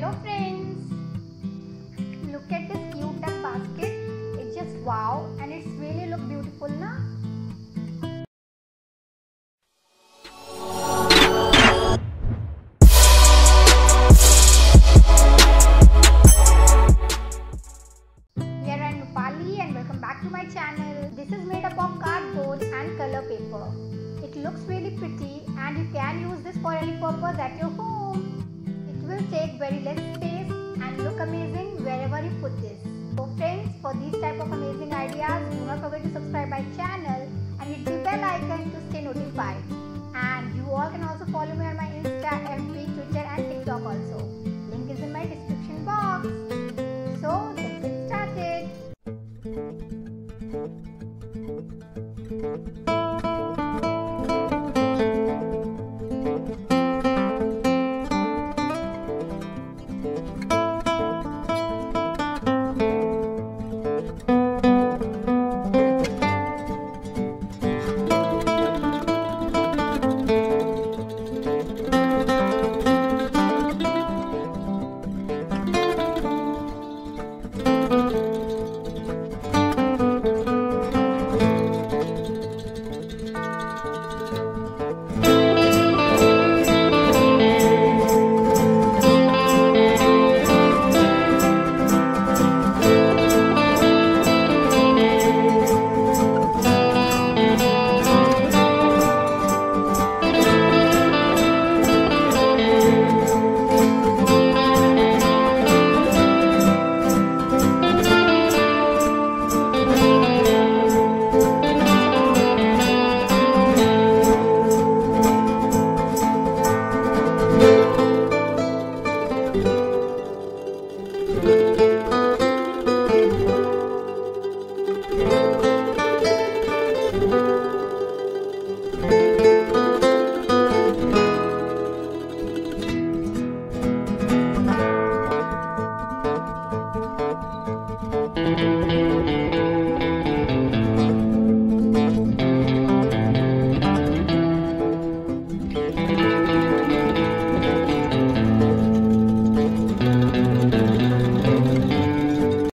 Hello friends, look at this cute duck basket. It's just wow, and it's really look beautiful na? Here I am Nupali and welcome back to my channel. This is made up of cardboard and color paper. It looks really pretty and you can use this for any purpose at your home. It will take very less space and look amazing wherever you put this. So friends, for these type of amazing ideas, do not forget to subscribe my channel and hit the bell icon to stay notified. And you all can also follow me on my Insta, FB, Twitter and TikTok also. Link is in my description box. So let's get started.